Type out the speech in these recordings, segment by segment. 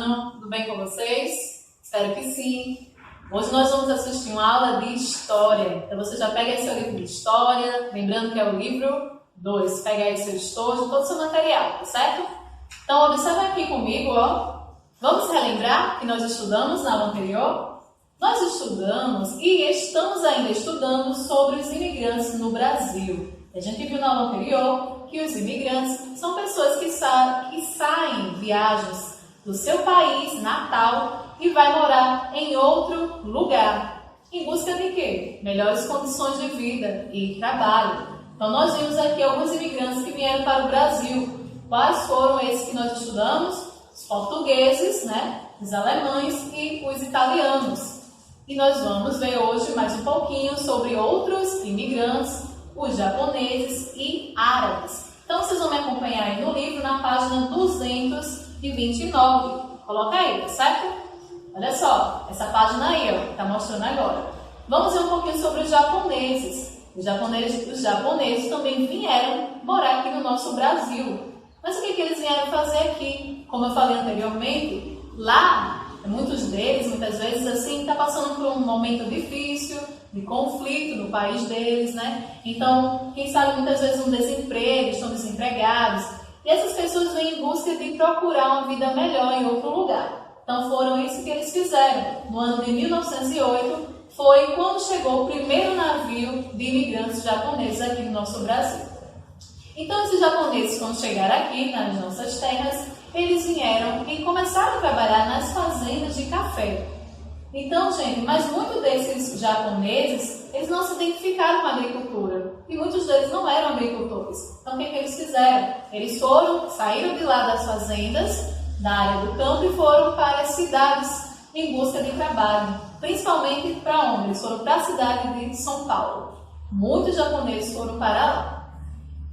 manhã, tudo bem com vocês? Espero que sim. Hoje nós vamos assistir uma aula de História. Então você já pega aí seu livro de História, lembrando que é o livro 2. Pega aí seu estojo, todo o seu material, tá certo? Então observa aqui comigo, ó. Vamos relembrar que nós estudamos na aula anterior? Nós estudamos e estamos ainda estudando sobre os imigrantes no Brasil. A gente viu na aula anterior que os imigrantes são pessoas que saem, viagens do seu país natal e vai morar em outro lugar. Em busca de quê? Melhores condições de vida e trabalho. Então nós vimos aqui alguns imigrantes que vieram para o Brasil. Quais foram esses que nós estudamos? Os portugueses, né? Os alemães e os italianos. E nós vamos ver hoje mais um pouquinho sobre outros imigrantes, os japoneses e árabes. Então vocês vão me acompanhar aí no livro na página 229. Coloca aí, tá certo? Olha só, essa página aí, ó, tá mostrando agora. Vamos ver um pouquinho sobre os japoneses. Os japoneses também vieram morar aqui no nosso Brasil. Mas o que eles vieram fazer aqui? Como eu falei anteriormente, lá muitos deles, muitas vezes, assim, está passando por um momento difícil, de conflito no país deles, né? Então, quem sabe, muitas vezes um desemprego, estão desempregados. E essas pessoas vêm em busca de procurar uma vida melhor em outro lugar. Então, foram isso que eles fizeram. No ano de 1908, foi quando chegou o primeiro navio de imigrantes japoneses aqui no nosso Brasil. Então, esses japoneses, quando chegaram aqui nas nossas terras, eles vieram e começaram a trabalhar nas fazendas de café. Então, gente, mas muitos desses japoneses, eles não se identificaram com a agricultura. E muitos deles não eram agricultores. Então, o que eles fizeram? Eles saíram de lá das fazendas, da área do campo, e foram para as cidades em busca de trabalho. Principalmente para onde? Eles foram para a cidade de São Paulo. Muitos japoneses foram para lá.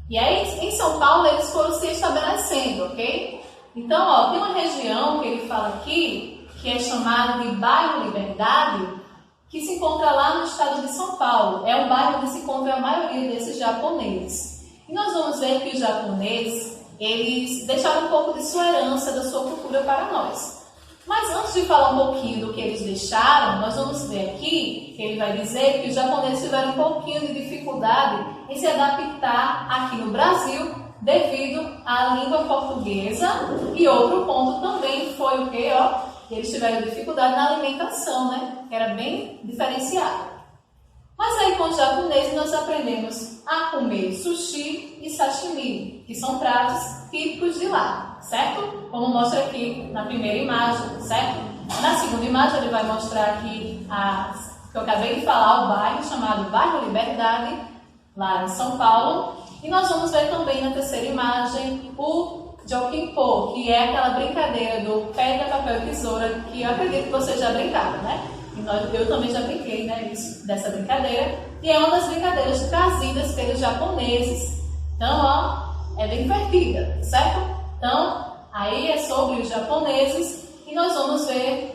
E aí, em São Paulo, eles foram se estabelecendo, ok? Então, ó, tem uma região que ele fala aqui, que é chamada de Bairro Liberdade, que se encontra lá no estado de São Paulo. É um bairro onde se encontra a maioria desses japoneses. E nós vamos ver que os japoneses, eles deixaram um pouco de sua herança, da sua cultura para nós. Mas antes de falar um pouquinho do que eles deixaram, nós vamos ver aqui, que ele vai dizer que os japoneses tiveram um pouquinho de dificuldade em se adaptar aqui no Brasil, devido à língua portuguesa. E outro ponto também foi o que, ó, eles tiveram dificuldade na alimentação, né? Que era bem diferenciada. Mas aí com os japoneses nós aprendemos a comer sushi e sashimi, que são pratos típicos de lá, certo? Como mostra aqui na primeira imagem, certo? Na segunda imagem ele vai mostrar aqui que eu acabei de falar, o bairro chamado Bairro Liberdade, lá em São Paulo. E nós vamos ver também na terceira imagem o Jokinpo, que é aquela brincadeira do pedra, papel e tesoura, que eu acredito que vocês já brincaram, né? Eu também já brinquei, né, dessa brincadeira. E é uma das brincadeiras trazidas pelos japoneses. Então, ó, é bem divertida, certo? Então, aí é sobre os japoneses e nós vamos ver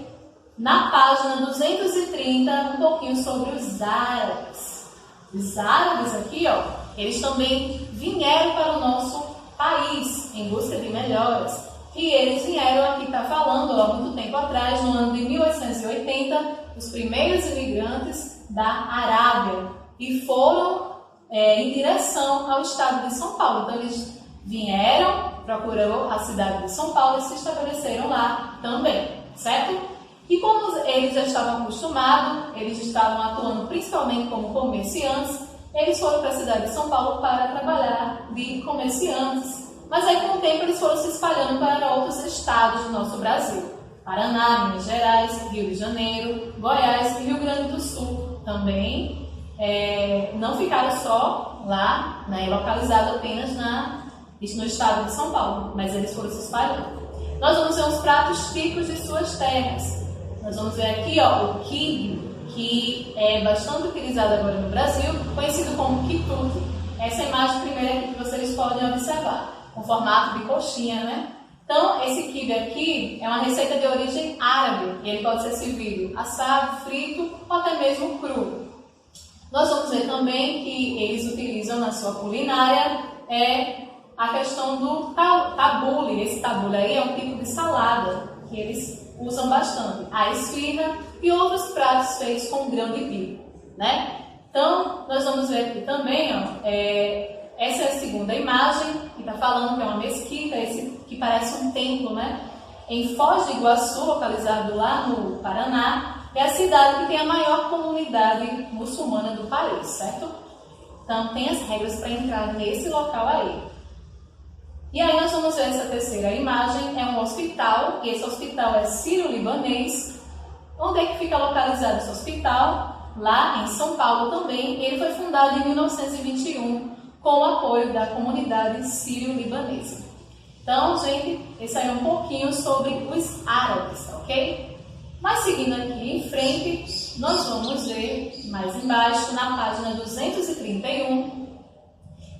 na página 230 um pouquinho sobre os árabes. Os árabes aqui, ó, eles também vieram para o nosso país em busca de melhoras. E eles vieram aqui, está falando, há muito tempo atrás, no ano de 1880, os primeiros imigrantes da Arábia. E foram em direção ao estado de São Paulo. Então eles vieram, procuraram a cidade de São Paulo e se estabeleceram lá também, certo? E como eles já estavam acostumados, eles estavam atuando principalmente como comerciantes, eles foram para a cidade de São Paulo para trabalhar de comerciantes. Mas aí com o tempo eles foram se espalhando para outros estados do nosso Brasil. Paraná, Minas Gerais, Rio de Janeiro, Goiás e Rio Grande do Sul. Também não ficaram só lá, né, localizado apenas no estado de São Paulo, mas eles foram se espalhando. Nós vamos ver os pratos típicos de suas terras. Nós vamos ver aqui, ó, o quibe, que é bastante utilizado agora no Brasil, conhecido como quitute. Essa imagem primeira aqui que vocês podem observar, com formato de coxinha, né? Então, esse quibe aqui é uma receita de origem árabe, e ele pode ser servido assado, frito ou até mesmo cru. Nós vamos ver também que eles utilizam na sua culinária a questão do tabule. Esse tabule aí é um tipo de salada. que eles usam bastante, a esfirra e outros pratos feitos com grão de bico, né? Então, nós vamos ver aqui também, ó, essa é a segunda imagem, que está falando que é uma mesquita, esse que parece um templo, né? Em Foz do Iguaçu, localizado lá no Paraná, é a cidade que tem a maior comunidade muçulmana do país, certo? Então, tem as regras para entrar nesse local aí. E aí nós vamos ver essa terceira imagem, é um hospital, e esse hospital é sírio-libanês. Onde é que fica localizado esse hospital? Lá em São Paulo também. Ele foi fundado em 1921 com o apoio da comunidade sírio-libanesa. Então, gente, esse aí é um pouquinho sobre os árabes, ok? Mas seguindo aqui em frente, nós vamos ver mais embaixo, na página 231,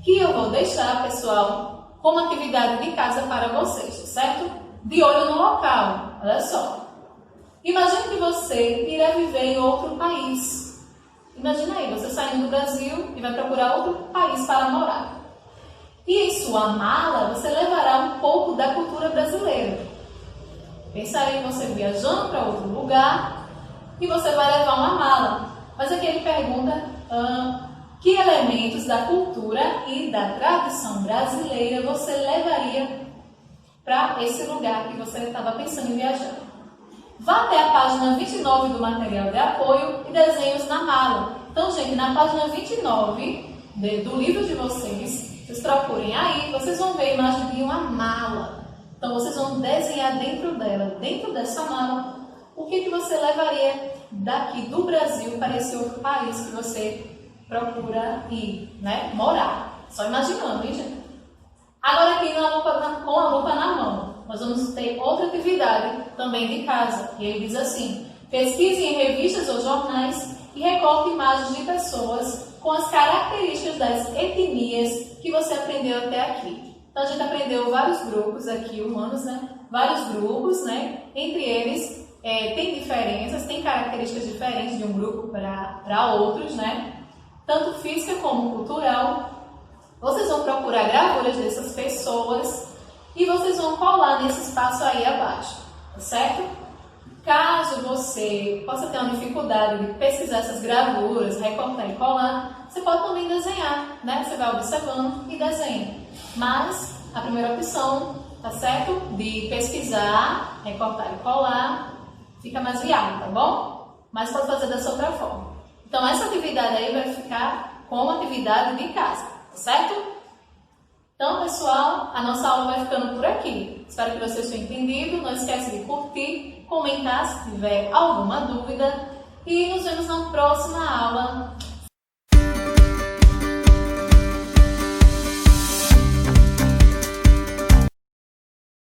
que eu vou deixar, pessoal, como atividade de casa para vocês, certo? De olho no local, olha só. Imagine que você irá viver em outro país. Imagina aí, você saindo do Brasil e vai procurar outro país para morar. E em sua mala, você levará um pouco da cultura brasileira. Pensa aí você viajando para outro lugar e você vai levar uma mala. Mas aqui ele pergunta que elementos da cultura e da tradição brasileira você levaria para esse lugar que você estava pensando em viajar. Vá até a página 29 do material de apoio e desenhos na mala. Então, gente, na página 29 do livro de vocês procurem aí, vocês vão ver a imagem de uma mala. Então, vocês vão desenhar dentro dela, dentro dessa mala, o que você levaria daqui do Brasil para esse outro país que você procura ir, né? Morar. Só imaginando, hein, gente? Agora aqui com a lupa na mão, nós vamos ter outra atividade também de casa. E ele diz assim: pesquise em revistas ou jornais e recorte imagens de pessoas com as características das etnias que você aprendeu até aqui. Então, a gente aprendeu vários grupos aqui, humanos, né? Vários grupos, né? Entre eles, tem diferenças, tem características diferentes de um grupo para outros, né? Tanto física como cultural. Vocês vão procurar gravuras dessas pessoas e vocês vão colar nesse espaço aí abaixo, certo? Caso você possa ter uma dificuldade de pesquisar essas gravuras, recortar e colar, você pode também desenhar, né? Você vai observando e desenha. Mas a primeira opção, tá certo? De pesquisar, recortar e colar, fica mais viável, tá bom? Mas pode fazer dessa outra forma. Então, essa atividade aí vai ficar como atividade de casa, tá certo? Então, pessoal, a nossa aula vai ficando por aqui. Espero que vocês tenham entendido. Não esqueça de curtir, comentar se tiver alguma dúvida. E nos vemos na próxima aula.